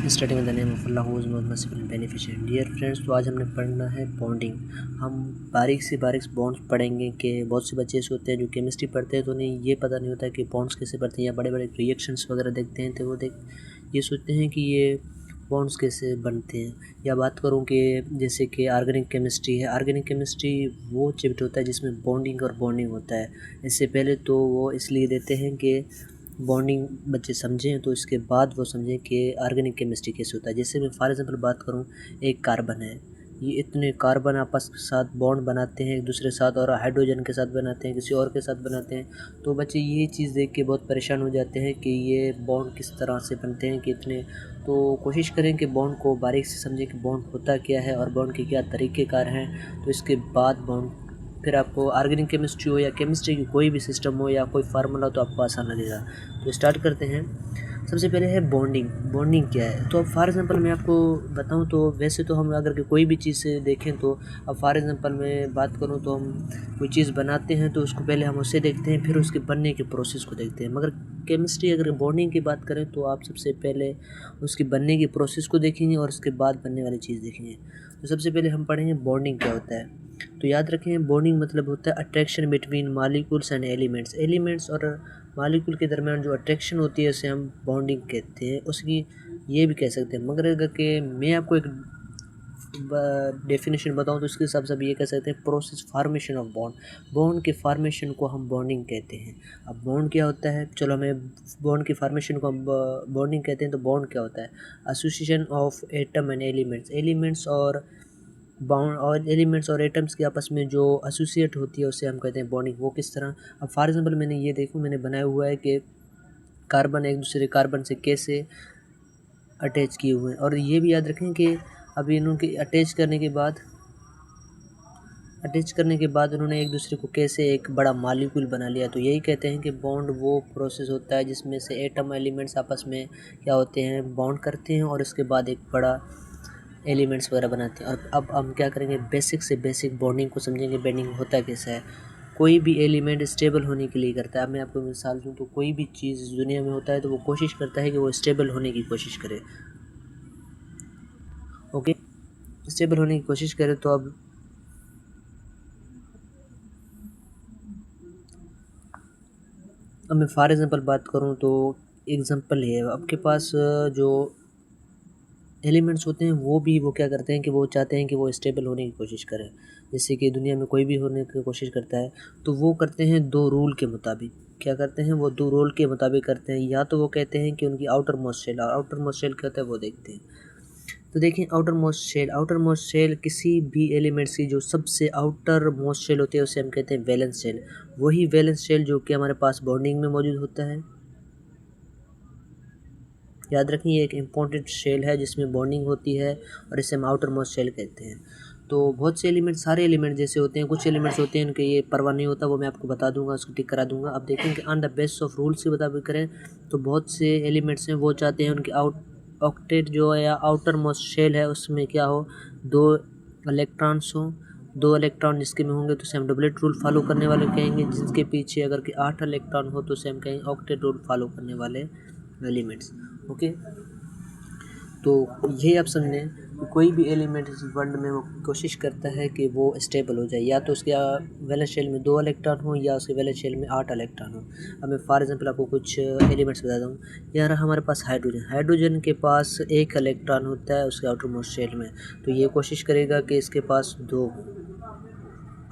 Starting with the name of Allah who is most merciful and beneficent. Dear friends, तो आज हमने पढ़ना है बॉन्डिंग। हम बारीक से बारीक बॉन्ड्स पढ़ेंगे कि बहुत से बच्चे ऐसे होते हैं जो केमिस्ट्री पढ़ते हैं तो उन्हें ये पता नहीं होता कि बॉन्ड्स कैसे पढ़ते हैं, या बड़े बड़े रिएक्शंस वगैरह देखते हैं तो वो ये सोचते हैं कि ये बॉन्ड्स कैसे बनते हैं। या बात करूँ कि जैसे कि ऑर्गेनिक केमिस्ट्री है, ऑर्गेनिक केमिस्ट्री वो चैप्टर होता है जिसमें बॉन्डिंग और बॉन्डिंग होता है। इससे पहले तो वो इसलिए देते हैं कि बॉन्डिंग बच्चे समझें, तो इसके बाद वो समझें कि ऑर्गेनिक केमिस्ट्री कैसे होता है। जैसे मैं फॉर एग्जांपल बात करूं, एक कार्बन है, ये इतने कार्बन आपस के साथ बॉन्ड बनाते हैं एक दूसरे के साथ, और हाइड्रोजन के साथ बनाते हैं, किसी और के साथ बनाते हैं। तो बच्चे ये चीज़ देख के बहुत परेशान हो जाते हैं कि ये बॉन्ड किस तरह से बनते हैं कि इतने। तो कोशिश करें कि बॉन्ड को बारीक से समझें कि बॉन्ड होता क्या है और बॉन्ड के क्या तरीक़ेकार हैं। तो इसके बाद बॉन्ड फिर आपको ऑर्गेनिक केमिस्ट्री हो या केमिस्ट्री की कोई भी सिस्टम हो या कोई फार्मूला, तो आपको आसान लगेगा। तो स्टार्ट करते हैं। सबसे पहले है बॉन्डिंग। बॉन्डिंग क्या है? तो अब फॉर एग्जांपल मैं आपको बताऊं तो वैसे तो हम अगर कोई भी चीज़ से देखें, तो अब फॉर एग्जांपल मैं बात करूं तो हम कोई चीज़ बनाते हैं तो उसको पहले हम उसे देखते हैं, फिर उसके बनने के प्रोसेस को देखते हैं। मगर केमिस्ट्री अगर बॉन्डिंग की बात करें तो आप सबसे पहले उसके बनने की प्रोसेस को देखेंगे और उसके बाद बनने वाली चीज़ देखेंगे। तो सबसे पहले हम पढ़ेंगे बॉन्डिंग क्या होता है। तो याद रखें, बॉन्डिंग मतलब होता है attraction between molecules and elements. Elements और मॉलिक्यूल के दरमियान जो अट्रैक्शन होती है उसे हम बॉन्डिंग कहते हैं। उसकी ये भी कह सकते हैं, मगर अगर के मैं आपको एक डेफिनेशन बताऊं तो इसके हिसाब से भी ये कह सकते हैं process formation of bond. Bond के फार्मेशन को हम बॉन्डिंग कहते हैं। अब बॉन्ड क्या होता है, चलो हमें बॉन्ड की फार्मेशन को हम बॉन्डिंग कहते हैं। तो बॉन्ड क्या होता है? Association of atom and elements. Elements और एटम्स के आपस में जो एसोसिएट होती है उसे हम कहते हैं बॉन्डिंग। वो किस तरह? अब फॉर एग्जांपल मैंने बनाया हुआ है कि कार्बन एक दूसरे कार्बन से कैसे अटैच किए हुए हैं। और ये भी याद रखें कि अभी इनके अटैच करने के बाद उन्होंने एक दूसरे को कैसे एक बड़ा मॉलिक्यूल बना लिया। तो यही कहते हैं कि बॉन्ड वो प्रोसेस होता है जिसमें से एटम एलिमेंट्स आपस में क्या होते हैं, बॉन्ड करते हैं और उसके बाद एक बड़ा एलिमेंट्स वगैरह बनाते हैं। और अब हम क्या करेंगे, बेसिक से बेसिक बॉन्डिंग को समझेंगे। बॉन्डिंग होता कैसा है? कोई भी एलिमेंट स्टेबल होने के लिए करता है। अब मैं आपको मिसाल दूँ तो कोई भी चीज़ दुनिया में होता है तो वो कोशिश करता है कि वो स्टेबल होने की कोशिश करे। ओके, स्टेबल होने की कोशिश करे। तो अब मैं फॉर एग्जांपल बात करूं तो एग्जांपल है, आपके पास जो एलिमेंट्स होते हैं वो क्या करते हैं कि वो चाहते हैं कि वो स्टेबल होने की कोशिश करें। जैसे कि दुनिया में कोई भी होने की कोशिश करता है तो वो करते हैं दो रूल के मुताबिक। क्या करते हैं? वो दो रूल के मुताबिक करते हैं। या तो वो कहते हैं कि उनकी आउटर मोस्ट शेल, और आउटर मोस्ट शेल क्या होता है वो देखते हैं। तो देखिए, आउटर मोस्ट शेल किसी भी एलिमेंट्स की जो सबसे आउटर मोस्ट शेल होती है उसे हम कहते हैं वैलेंस शेल। वही वैलेंस शेल जो कि हमारे पास बॉन्डिंग में मौजूद होता है। याद रखें, ये एक इम्पॉर्टेंट शेल है जिसमें बॉन्डिंग होती है और इसे हम आउटर मोस्ट शेल कहते हैं। तो बहुत से एलिमेंट, सारे एलिमेंट जैसे होते हैं, कुछ एलिमेंट्स होते हैं उनके ये परवाह नहीं होता, वो मैं आपको बता दूंगा, उसको टिक करा दूंगा। अब देखेंगे on the base of rules के मुताबिक करें तो बहुत से एलिमेंट्स हैं वो चाहते हैं उनके ऑक्टेट जो है या आउटर मोस्ट शेल है उसमें क्या हो, दो इलेक्ट्रॉन्स हो। दो इलेक्ट्रॉन जिसके में होंगे तो उसे हम डबलेट रूल फॉलो करने वाले कहेंगे। जिसके पीछे अगर कि 8 इलेक्ट्रॉन हो तो उसे हम कहेंगे ऑक्टेट रूल फॉलो करने वाले एलिमेंट्स। ओके, तो ये आप समझें कि कोई भी एलिमेंट इस वर्ल्ड में वो कोशिश करता है कि वो स्टेबल हो जाए, या तो उसके वैलेंस शेल में 2 इलेक्ट्रॉन हो या उसके वैलेंस शेल में 8 इलेक्ट्रॉन हो। अब मैं फॉर एग्जांपल आपको कुछ एलिमेंट्स बताता हूँ। यार हमारे पास हाइड्रोजन के पास 1 इलेक्ट्रॉन होता है उसके आउटर मोस्ट शेल में, तो ये कोशिश करेगा कि इसके पास 2 हो।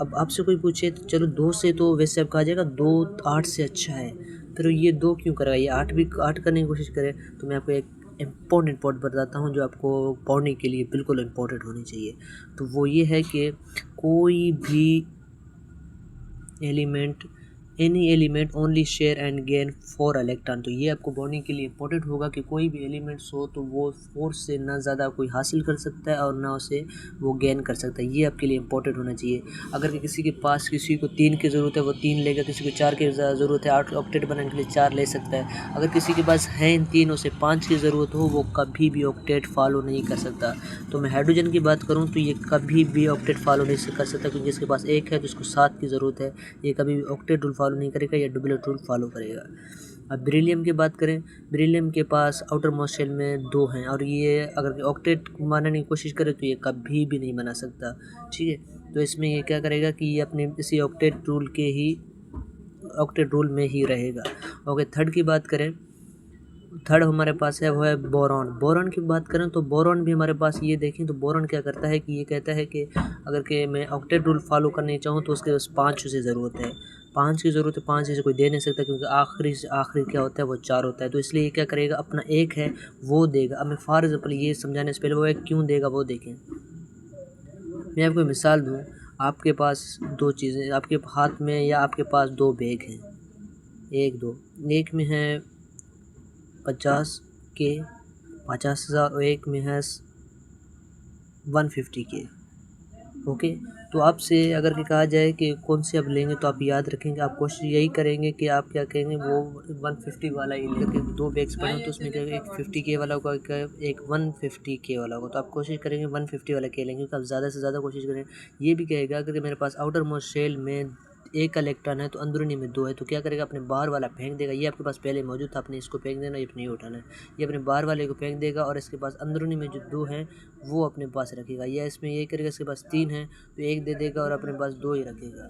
अब आपसे कोई पूछे तो चलो 2 से तो वैसे अब कहा जाएगा 2 8 से अच्छा है, फिर ये 2 क्यों करेगा, ये 8 करने की कोशिश करे। तो मैं आपको एक इम्पॉर्टेंट पॉइंट बताता हूँ जो आपको पढ़ने के लिए बिल्कुल इम्पॉर्टेंट होनी चाहिए। तो वो ये है कि कोई भी element, any element only share and gain 4 electron. तो ये आपको बॉन्डिंग के लिए इंपॉर्टेंट होगा कि कोई भी एलिमेंट्स हो तो वो 4 से ना ज़्यादा कोई हासिल कर सकता है और ना उसे वो गेन कर सकता है। ये आपके लिए इंपॉर्टेंट होना चाहिए। अगर कि किसी के पास किसी को 3 की ज़रूरत है वो 3 लेगा, किसी को 4 की ज़रूरत है, 8 ऑक्टेट बनाने के लिए 4 ले सकता है। अगर किसी के पास है इन तीनों से 5 की ज़रूरत हो वो कभी भी ऑक्टेट फॉलो नहीं कर सकता। तो मैं हाइड्रोजन की बात करूँ तो ये कभी भी ऑक्टेट फॉलो नहीं कर सकता, क्योंकि जिसके पास 1 है तो उसको 7 की ज़रूरत है। ये कभी भी ऑक्टेट रूल फॉलो नहीं करेगा या डुप्लेट रूल फॉलो करेगा। अब बेरिलियम की बात करें, बेरिलियम के पास आउटर मोस्ट शेल में 2 हैं और ये अगर ऑक्टेट बनाने की कोशिश करे तो ये कभी भी नहीं बना सकता। ठीक है, तो इसमें ये क्या करेगा कि ये अपने इसी ऑक्टेट रूल में ही रहेगा। ओके, थर्ड की बात करें, थर्ड हमारे पास है वो है बोरॉन। बोरॉन की बात करें तो बोरॉन भी हमारे पास, ये देखें तो बोरॉन क्या करता है कि ये कहता है कि अगर के मैं ऑक्टेट रूल फॉलो करनी चाहूँ तो उसके पास 5 चीज़ें ज़रूरत है। 5 की ज़रूरत है, 5 चीज़ें कोई दे नहीं सकता क्योंकि आखिरी से आखिरी क्या होता है वो 4 होता है। तो इसलिए ये क्या करेगा, अपना एक है वो देगा। अब मैं फॉर एग्जाम्पल ये समझाने से पहले वो क्यों देगा वो देखें। मैं आपको मिसाल दूँ, आपके पास 2 चीज़ें आपके हाथ में या आपके पास 2 बैग हैं, 1-2, एक में है 50,000 और एक में है 150 के। ओके, तो आपसे अगर कि कहा जाए कि कौन से आप लेंगे तो आप याद रखेंगे, आप कोशिश यही करेंगे कि आप क्या कहेंगे वो 150 वाला ही लेंगे। 2 बैग्स पड़े तो उसमें क्या एक 50 के वाला होगा, एक 150 के वाला होगा, तो आप कोशिश करेंगे 150 वाला के लेंगे क्योंकि आप ज़्यादा से ज़्यादा कोशिश करें। ये भी कहेगा अगर मेरे पास आउटर मोस्ट शेल में 1 इलेक्ट्रॉन है तो अंदरूनी में 2 है, तो क्या करेगा, अपने बाहर वाला फेंक देगा। ये आपके पास पहले मौजूद था, आपने इसको फेंक देना, ये नहीं उठाना है। ये अपने बाहर वाले को फेंक देगा और इसके पास अंदरूनी में जो 2 हैं वो अपने पास रखेगा। या इसमें ये करेगा, इसके पास 3 है तो 1 दे देगा और अपने पास 2 ही रखेगा।